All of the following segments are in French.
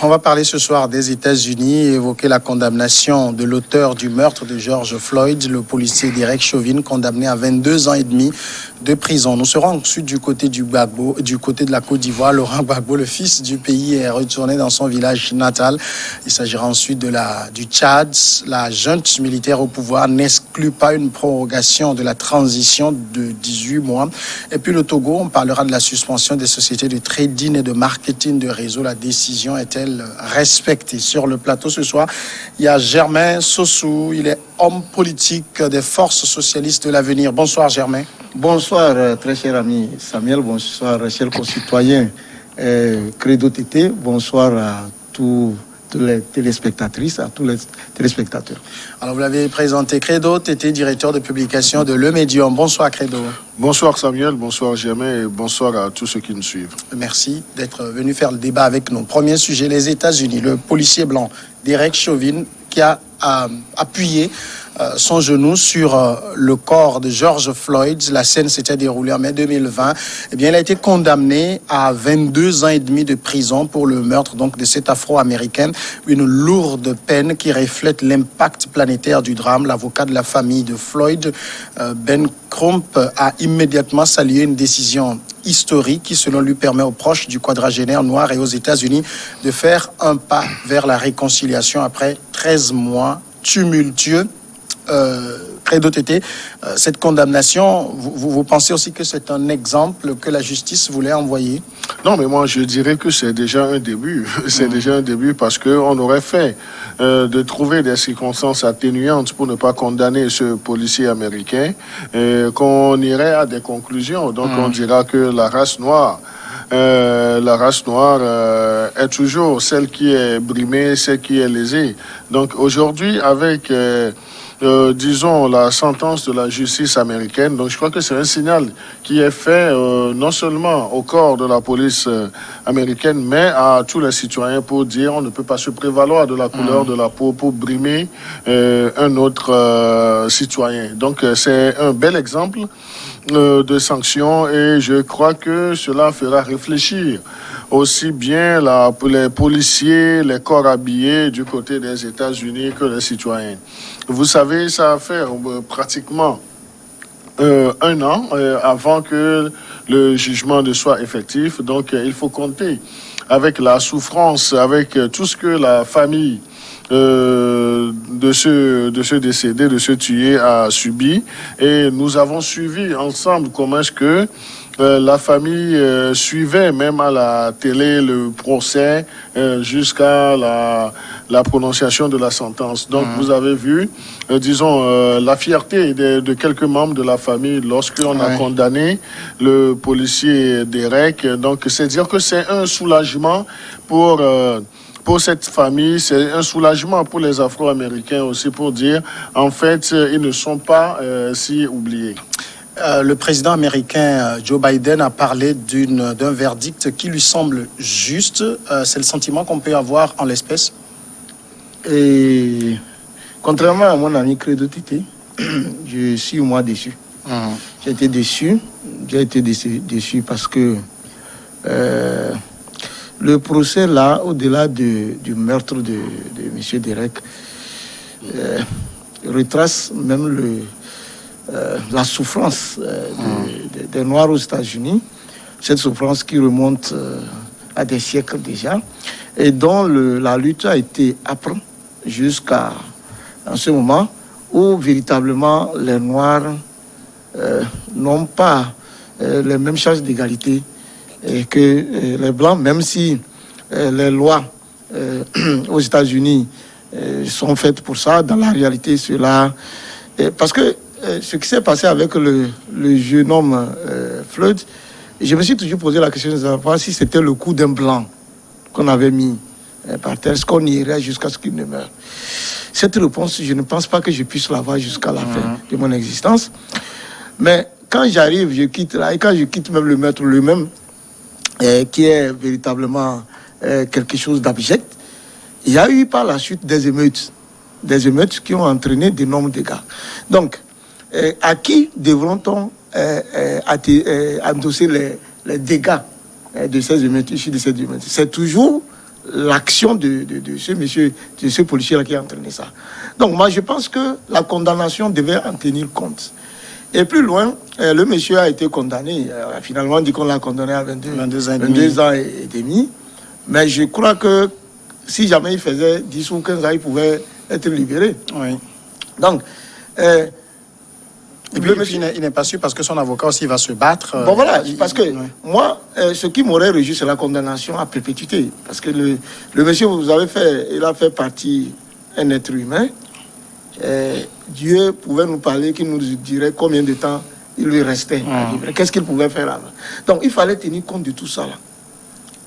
On va parler ce soir des États-Unis et évoquer la condamnation de l'auteur du meurtre de George Floyd, le policier Derek Chauvin, condamné à 22 ans et demi de prison. Nous serons ensuite du côté du Gbagbo, du côté de la Côte d'Ivoire. Laurent Gbagbo, le fils du pays, est retourné dans son village natal. Il s'agira ensuite du Tchad. La junte militaire au pouvoir n'exclut pas une prorogation de la transition de 18 mois. Et puis le Togo, on parlera de la suspension des sociétés de trading et de marketing de réseau. La décision est-elle respectée? Sur le plateau ce soir, il y a Germain Sossou. Il est homme politique des forces socialistes de l'avenir. Bonsoir Germain. Bonsoir très cher ami Samuel, bonsoir chers concitoyens Credo TT, bonsoir à tous les téléspectatrices, à tous les téléspectateurs. Alors vous l'avez présenté, Credo TT, directeur de publication de Le Médium. Bonsoir Credo. Bonsoir Samuel, bonsoir Germain et bonsoir à tous ceux qui nous suivent. Merci d'être venu faire le débat avec nous. Premier sujet, les États-Unis. Le policier blanc Derek Chauvin qui a appuyé son genou sur le corps de George Floyd. La scène s'était déroulée en mai 2020. Eh bien, il a été condamné à 22 ans et demi de prison pour le meurtre donc, de cet Afro-Américain. Une lourde peine qui reflète l'impact planétaire du drame. L'avocat de la famille de Floyd, Ben Crump, a immédiatement salué une décision historique qui, selon lui, permet aux proches du quadragénaire noir et aux États-Unis de faire un pas vers la réconciliation après 13 mois tumultueux. Credo TT, cette condamnation, vous pensez aussi que c'est un exemple que la justice voulait envoyer? Non, mais moi je dirais que c'est déjà un début. C'est déjà un début parce qu'on aurait fait de trouver des circonstances atténuantes pour ne pas condamner ce policier américain, qu'on irait à des conclusions. Donc on dira que la race noire est toujours celle qui est brimée, celle qui est lésée. Donc aujourd'hui, avec disons, la sentence de la justice américaine. Donc, je crois que c'est un signal qui est fait non seulement au corps de la police américaine, mais à tous les citoyens pour dire on ne peut pas se prévaloir de la couleur de la peau pour brimer un autre citoyen. Donc, c'est un bel exemple de sanction et je crois que cela fera réfléchir aussi bien les policiers, les corps habillés du côté des États-Unis que les citoyens. Vous savez, ça a fait pratiquement un an avant que le jugement ne soit effectif. Donc, il faut compter avec la souffrance, avec tout ce que la famille de ce décédé, de ce tué a subi. Et nous avons suivi ensemble comment est-ce que la famille suivait même à la télé le procès jusqu'à la prononciation de la sentence. Donc vous avez vu, disons, la fierté de quelques membres de la famille lorsqu'on a condamné le policier Derek. Donc c'est dire que c'est un soulagement pour cette famille, c'est un soulagement pour les Afro-Américains aussi pour dire, en fait, ils ne sont pas si oubliés. Le président américain Joe Biden a parlé d'un verdict qui lui semble juste. C'est le sentiment qu'on peut avoir en l'espèce? Et contrairement à mon ami Credo Titi, je suis moi déçu. J'ai été déçu. J'ai été déçu parce que le procès là, au-delà du meurtre de M. Derek, retrace même la souffrance des Noirs aux États-Unis, cette souffrance qui remonte à des siècles déjà, et dont la lutte a été âpre jusqu'à ce moment où véritablement les Noirs n'ont pas les mêmes chances d'égalité que les Blancs, même si les lois aux États-Unis sont faites pour ça. Dans la réalité, cela... parce que ce qui s'est passé avec le jeune homme Floyd, je me suis toujours posé la question de savoir si c'était le coup d'un blanc qu'on avait mis par terre, est-ce qu'on irait jusqu'à ce qu'il ne meure. Cette réponse, je ne pense pas que je puisse l'avoir jusqu'à la fin de mon existence. Mais quand j'arrive, je quitte là, et quand je quitte même le maître lui-même, qui est véritablement quelque chose d'abject, il y a eu par la suite des émeutes qui ont entraîné d'énormes dégâts. Donc, à qui devront-on endosser les dégâts de ces émeutes, issus de ces émeutes? C'est toujours l'action de ce monsieur, de ce policier-là qui a entraîné ça. Donc moi, je pense que la condamnation devait en tenir compte. Et plus loin, le monsieur a été condamné. Finalement, on dit qu'on l'a condamné à 22 ans et demi. Mais je crois que si jamais il faisait 10 ou 15 ans, il pouvait être libéré. Oui. Donc, et puis, il n'est pas sûr parce que son avocat aussi va se battre. Bon voilà, parce que moi, ce qui m'aurait réjoui, c'est la condamnation à perpétuité. Parce que le monsieur, vous avez fait, il a fait partie un être humain. Dieu pouvait nous parler, qu'il nous dirait combien de temps il lui restait à vivre. Qu'est-ce qu'il pouvait faire avant. Donc il fallait tenir compte de tout ça là.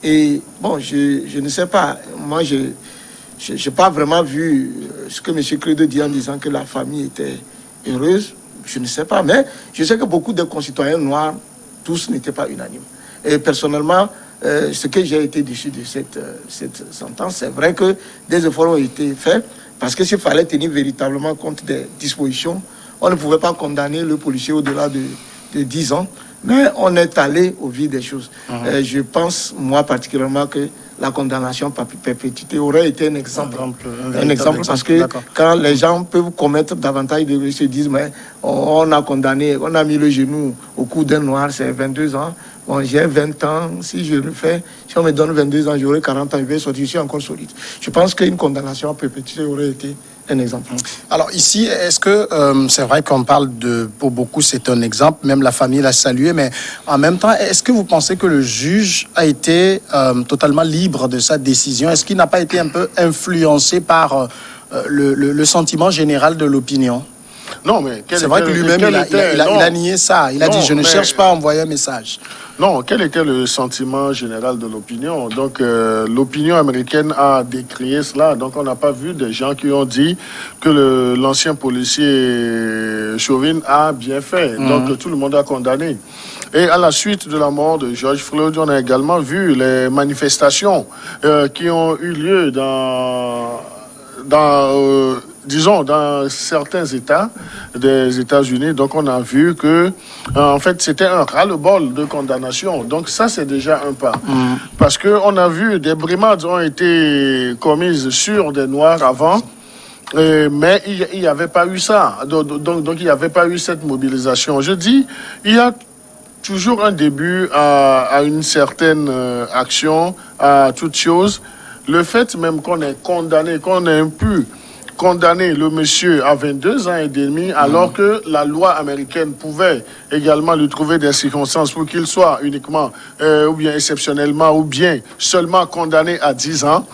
Et bon, je ne sais pas, moi je n'ai pas vraiment vu ce que M. Credo dit en disant que la famille était heureuse. Je ne sais pas, mais je sais que beaucoup de concitoyens noirs, tous n'étaient pas unanimes. Et personnellement, ce que j'ai été déçu de cette sentence, c'est vrai que des efforts ont été faits, parce que s'il fallait tenir véritablement compte des dispositions, on ne pouvait pas condamner le policier au-delà de 10 ans, mais on est allé au vif des choses. Je pense, moi particulièrement, que la condamnation par perpétuité aurait été un exemple parce que quand les gens peuvent commettre davantage de ils se disent, mais on a condamné, on a mis le genou au cou d'un noir, c'est 22 ans. Bon, j'ai 20 ans, si je le fais, si on me donne 22 ans, j'aurai 40 ans, je vais sortir, je suis encore solide. Je pense qu'une condamnation à perpétuité aurait été un exemple. Alors ici, est-ce que c'est vrai qu'on parle pour beaucoup, c'est un exemple, même la famille l'a salué, mais en même temps, est-ce que vous pensez que le juge a été totalement libre de sa décision? Est-ce qu'il n'a pas été un peu influencé par le sentiment général de l'opinion? Non, mais c'est vrai que lui-même, il a nié ça. Il a dit, je ne cherche pas à envoyer un message. Non, quel était le sentiment général de l'opinion? Donc, l'opinion américaine a décrié cela. Donc, on n'a pas vu des gens qui ont dit que l'ancien policier Chauvin a bien fait. Donc, tout le monde a condamné. Et à la suite de la mort de George Floyd, on a également vu les manifestations qui ont eu lieu disons, dans certains États des États-Unis. Donc, on a vu que, en fait, c'était un ras-le-bol de condamnation. Donc, ça, c'est déjà un pas. Parce qu'on a vu des brimades ont été commises sur des Noirs avant, mais il n'y avait pas eu ça. Donc, il n'y avait pas eu cette mobilisation. Je dis, il y a toujours un début à une certaine action, à toute chose. Le fait même qu'on ait condamné, qu'on ait pu condamner le monsieur à 22 ans et demi, alors que la loi américaine pouvait également lui trouver des circonstances pour qu'il soit uniquement, ou bien exceptionnellement, ou bien seulement condamné à 10 ans.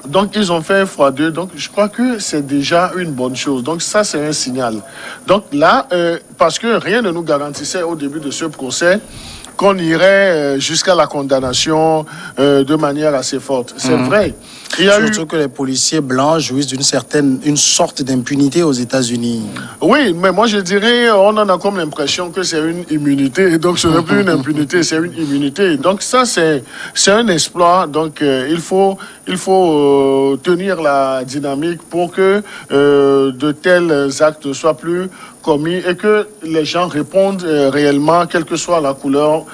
Donc, ils ont fait x2. Donc, je crois que c'est déjà une bonne chose. Donc, ça, c'est un signal. Donc, là, parce que rien ne nous garantissait au début de ce procès qu'on irait jusqu'à la condamnation de manière assez forte. C'est vrai. Surtout que les policiers blancs jouissent une sorte d'impunité aux États-Unis. Oui, mais moi je dirais, on en a comme l'impression que c'est une immunité. Donc ce n'est plus une impunité, c'est une immunité. Donc ça, c'est un exploit. Donc il faut tenir la dynamique pour que de tels actes ne soient plus commis et que les gens répondent réellement, quelle que soit la couleur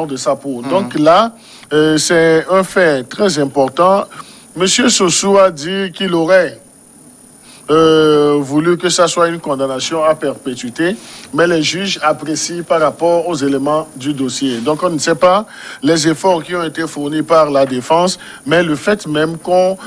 de sa peau. Donc là, c'est un fait très important. Monsieur Sossou a dit qu'il aurait voulu que ça soit une condamnation à perpétuité, mais les juges apprécient par rapport aux éléments du dossier. Donc on ne sait pas les efforts qui ont été fournis par la défense, mais le fait même qu'on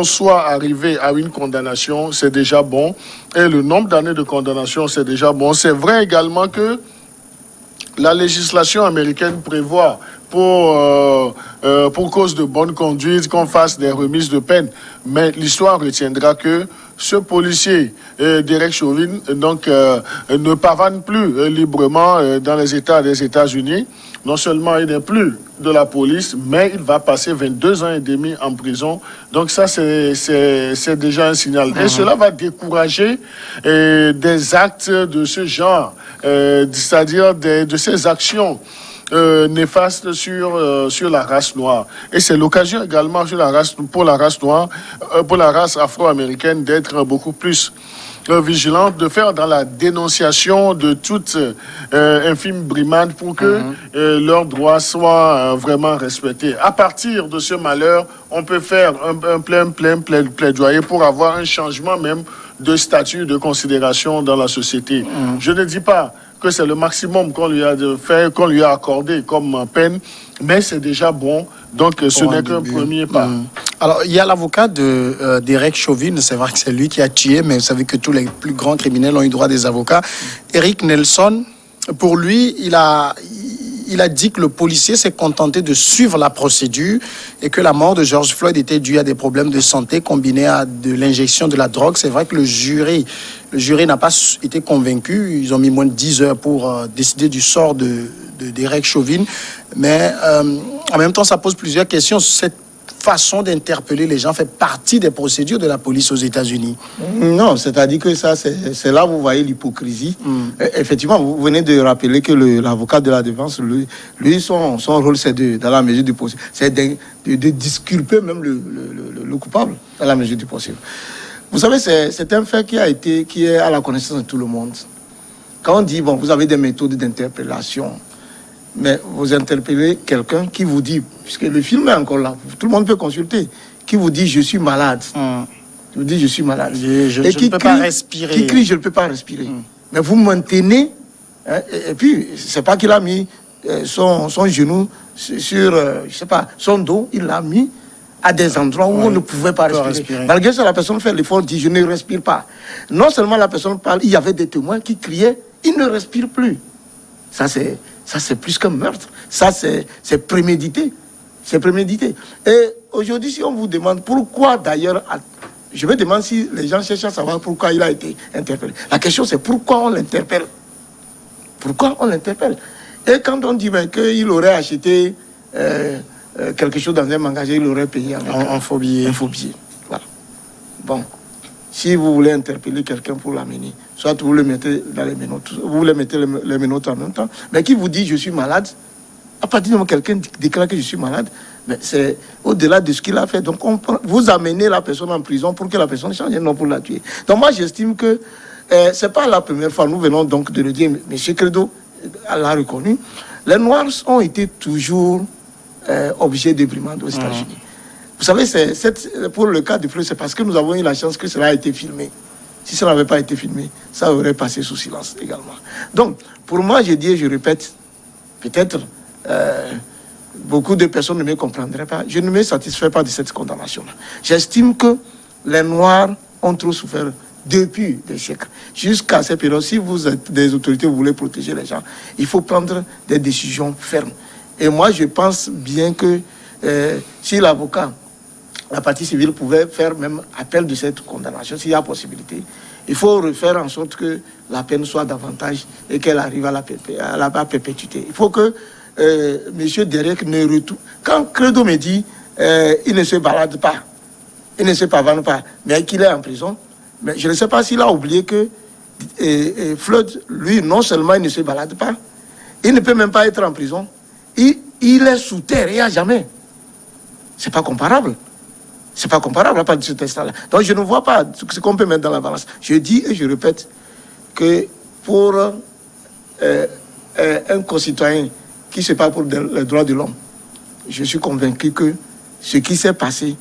soit arrivé à une condamnation, c'est déjà bon. Et le nombre d'années de condamnation, c'est déjà bon. C'est vrai également que la législation américaine prévoit pour cause de bonne conduite qu'on fasse des remises de peine. Mais l'histoire retiendra que ce policier, Derek Chauvin, donc, ne pavane plus librement dans les États des États-Unis. Non seulement il n'est plus de la police, mais il va passer 22 ans et demi en prison. Donc ça, c'est déjà un signal. Et cela va décourager des actes de ce genre, c'est-à-dire de ces actions néfastes sur la race noire. Et c'est l'occasion également pour la race noire, pour la race afro-américaine d'être beaucoup plus vigilante, de faire dans la dénonciation de toute infime brimade pour que leurs droits soient vraiment respectés. À partir de ce malheur, on peut faire un plein plaidoyer pour avoir un changement même de statut, de considération dans la société. Je ne dis pas que c'est le maximum qu'on lui a fait, qu'on lui a accordé comme peine, mais c'est déjà bon. Donc, ce n'est qu'un premier pas. Alors, il y a l'avocat d'Eric Chauvin, c'est vrai que c'est lui qui a tué, mais vous savez que tous les plus grands criminels ont eu droit à des avocats. Eric Nelson, pour lui, il a dit que le policier s'est contenté de suivre la procédure et que la mort de George Floyd était due à des problèmes de santé combinés à de l'injection de la drogue. C'est vrai que le jury n'a pas été convaincu. Ils ont mis moins de 10 heures pour décider du sort d'Eric Chauvin. Mais en même temps, ça pose plusieurs questions. Cette façon d'interpeller les gens fait partie des procédures de la police aux États-Unis. Non, c'est-à-dire que ça, c'est là où vous voyez l'hypocrisie. Effectivement, vous venez de rappeler que l'avocat de la défense, lui son rôle, c'est dans la mesure du possible, c'est de disculper même le coupable dans la mesure du possible. Vous savez, c'est un fait qui est à la connaissance de tout le monde. Quand on dit, bon, vous avez des méthodes d'interpellation, mais vous interpellez quelqu'un qui vous dit, puisque le film est encore là, tout le monde peut consulter, qui vous dit je suis malade. Qui vous dit je suis malade. Je ne peux pas respirer. Qui crie je ne peux pas respirer. Mais vous maintenez, hein, et puis c'est pas qu'il a mis son genou sur, je sais pas, son dos, il l'a mis à des endroits où on ne pouvait pas respirer. Malgré ça, la personne fait l'effort, dit je ne respire pas. Non seulement la personne parle, il y avait des témoins qui criaient, il ne respire plus. Ça, c'est plus qu'un meurtre. Ça, c'est prémédité. C'est prémédité. Et aujourd'hui, si on vous demande pourquoi, d'ailleurs, je me demande si les gens cherchent à savoir pourquoi il a été interpellé. La question, c'est pourquoi on l'interpelle. Pourquoi on l'interpelle. Et quand on dit qu'il aurait acheté quelque chose dans un magasin, il aurait payé avec un faux billet. Un faux billet. Voilà. Bon. Si vous voulez interpeller quelqu'un pour l'amener, soit vous le mettez dans les menottes, vous voulez mettre les menottes en même temps, mais qui vous dit je suis malade, à partir du moment où quelqu'un déclare que je suis malade, mais c'est au-delà de ce qu'il a fait. Donc vous amenez la personne en prison pour que la personne change, non pour la tuer. Donc moi j'estime que c'est pas la première fois, nous venons donc de le dire, M. Credo l'a reconnu, les Noirs ont été toujours objets de brimade aux États-Unis. Vous savez, pour le cas de Floyd, c'est parce que nous avons eu la chance que cela a été filmé. Si ça n'avait pas été filmé, ça aurait passé sous silence également. Donc, pour moi, je dis et je répète, peut-être beaucoup de personnes ne me comprendraient pas. Je ne me satisfais pas de cette condamnation-là. J'estime que les Noirs ont trop souffert depuis des siècles. Jusqu'à cette période, si vous êtes des autorités, vous voulez protéger les gens, il faut prendre des décisions fermes. Et moi, je pense bien que si l'avocat, la partie civile pouvait faire même appel de cette condamnation, s'il y a possibilité. Il faut refaire en sorte que la peine soit davantage et qu'elle arrive à la perpétuité. Il faut que M. Derek ne retourne. Quand Credo me dit il ne se balade pas, il ne se pavane pas, mais qu'il est en prison, mais je ne sais pas s'il a oublié que Floyd, lui, non seulement il ne se balade pas, il ne peut même pas être en prison, il est sous terre, il n'y a jamais. C'est pas comparable. C'est pas comparable à part de ce test-là. Donc je ne vois pas ce qu'on peut mettre dans la balance. Je dis et je répète que pour un concitoyen qui se bat pour les droits de l'homme, je suis convaincu que ce qui s'est passé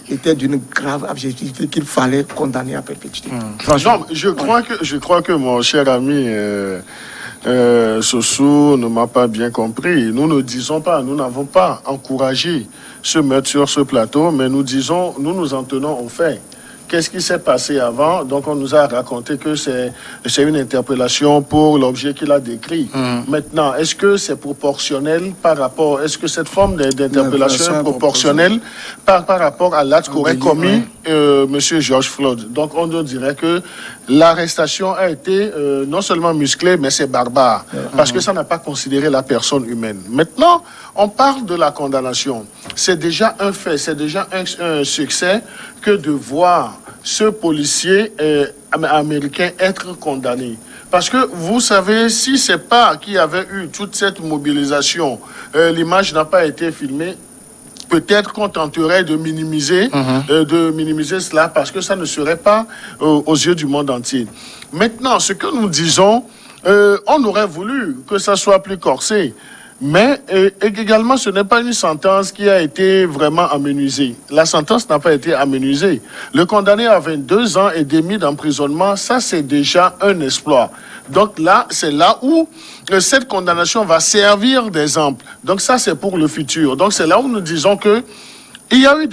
était d'une grave abjectivité qu'il fallait condamner à perpétuité. Franchement, je crois que mon cher ami Sossou ne m'a pas bien compris. Nous ne disons pas, nous n'avons pas encouragé ce meurtre sur ce plateau, mais nous disons, nous en tenons aux faits. Qu'est-ce qui s'est passé avant? Donc, on nous a raconté que c'est une interpellation pour l'objet qu'il a décrit. Maintenant, est-ce que c'est proportionnel par rapport... Est-ce que cette forme d'interpellation est proportionnelle par rapport à l'acte qu'aurait commis M. George Floyd? Donc, on dirait que l'arrestation a été non seulement musclée, mais c'est barbare. Parce que ça n'a pas considéré la personne humaine. Maintenant, on parle de la condamnation. C'est déjà un fait, c'est déjà un succès que de voir ce policier américain être condamné. Parce que vous savez, si c'est pas qu'il y avait eu toute cette mobilisation, l'image n'a pas été filmée, peut-être qu'on tenterait de minimiser cela parce que ça ne serait pas aux yeux du monde entier. Maintenant, ce que nous disons, on aurait voulu que ça soit plus corsé. Mais également, ce n'est pas une sentence qui a été vraiment amenuisée. La sentence n'a pas été amenuisée. Le condamné à 22 ans et demi d'emprisonnement, ça c'est déjà un exploit. Donc là, c'est là où cette condamnation va servir d'exemple. Donc ça, c'est pour le futur. Donc c'est là où nous disons que il y a eu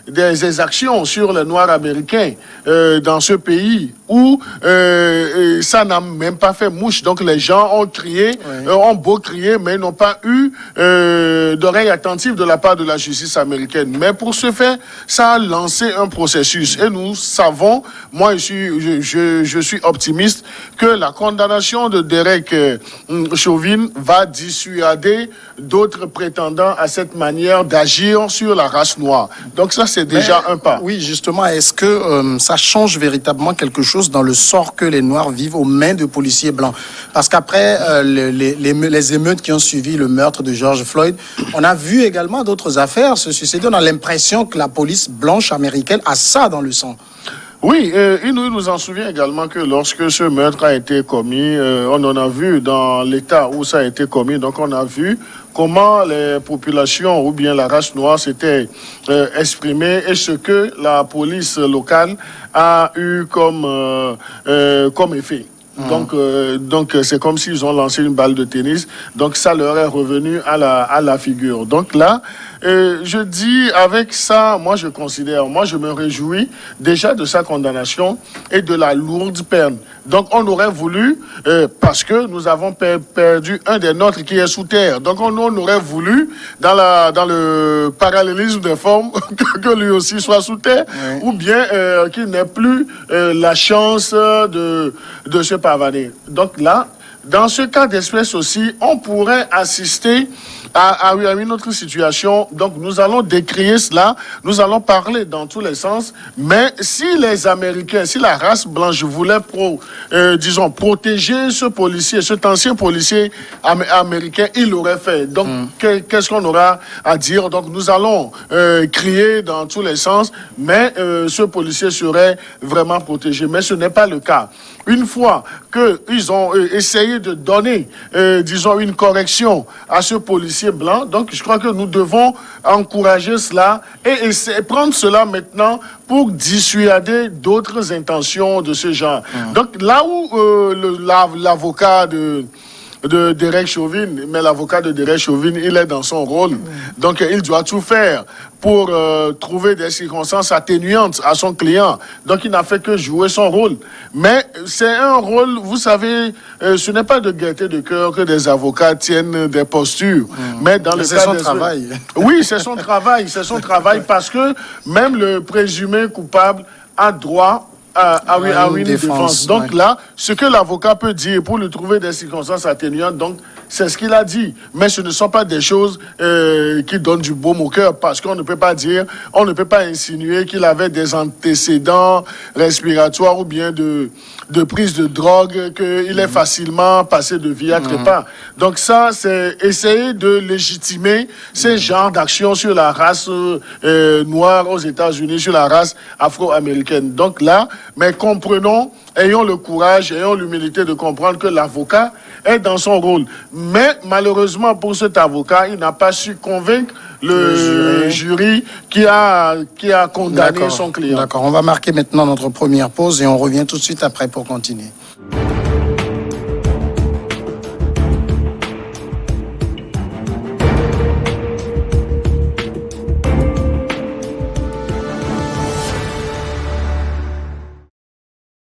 des exactions sur les Noirs américains dans ce pays où ça n'a même pas fait mouche. Donc les gens ont crié, ont beau crier, mais n'ont pas eu d'oreille attentive de la part de la justice américaine. Mais pour ce faire, ça a lancé un processus. Et nous savons, moi je suis optimiste, que la condamnation de Derek Chauvin va dissuader d'autres prétendants à cette manière d'agir sur la race noire. Donc ça, c'est déjà un pas. Oui, justement, est-ce que ça change véritablement quelque chose dans le sort que les Noirs vivent aux mains de policiers blancs? Parce qu'après les émeutes qui ont suivi le meurtre de George Floyd, on a vu également d'autres affaires se succéder. On a l'impression que la police blanche américaine a ça dans le sang. Oui, il nous en souvient également que lorsque ce meurtre a été commis, on en a vu dans l'état où ça a été commis. Donc on a vu comment les populations ou bien la race noire s'était exprimée et ce que la police locale a eu comme effet. Donc c'est comme s'ils ont lancé une balle de tennis. Donc ça leur est revenu à la figure. Donc là, je dis avec ça, moi je me réjouis déjà de sa condamnation et de la lourde peine. Donc on aurait voulu, parce que nous avons perdu un des nôtres qui est sous terre. Donc on aurait voulu, dans le parallélisme des formes, que lui aussi soit sous terre, ou bien qu'il n'ait plus la chance de se pavaner. Donc là, dans ce cas d'espèce aussi, on pourrait assister à une autre situation. Donc nous allons décrier cela, nous allons parler dans tous les sens, mais si les Américains, si la race blanche voulait protéger ce policier, cet ancien policier américain, il l'aurait fait. Donc qu'est-ce qu'on aura à dire? Donc nous allons crier dans tous les sens, mais ce policier serait vraiment protégé. Mais ce n'est pas le cas. Une fois qu'ils ont essayé de donner, une correction à ce policier blanc, donc je crois que nous devons encourager cela et prendre cela maintenant pour dissuader d'autres intentions de ce genre. Donc là où l'avocat de Derek Chauvin, mais l'avocat de Derek Chauvin, il est dans son rôle. Donc, il doit tout faire pour trouver des circonstances atténuantes à son client. Donc, il n'a fait que jouer son rôle. Mais c'est un rôle, vous savez, ce n'est pas de gaieté de cœur que des avocats tiennent des postures. Mais dans le c'est son travail. Oui, c'est son travail. C'est son travail parce que même le présumé coupable a droit à une défense. Donc là, ce que l'avocat peut dire pour lui trouver des circonstances atténuantes, donc c'est ce qu'il a dit. Mais ce ne sont pas des choses qui donnent du baume au cœur parce qu'on ne peut pas dire, on ne peut pas insinuer qu'il avait des antécédents respiratoires ou bien de prise de drogue, qu'il est facilement passé de vie à trépas. Donc ça, c'est essayer de légitimer ces genres d'actions sur la race noire aux États-Unis, sur la race afro-américaine. Donc là, mais comprenons, ayons le courage, ayons l'humilité de comprendre que l'avocat est dans son rôle. Mais malheureusement pour cet avocat, il n'a pas su convaincre le jury qui a condamné son client. D'accord, on va marquer maintenant notre première pause et on revient tout de suite après pour continuer.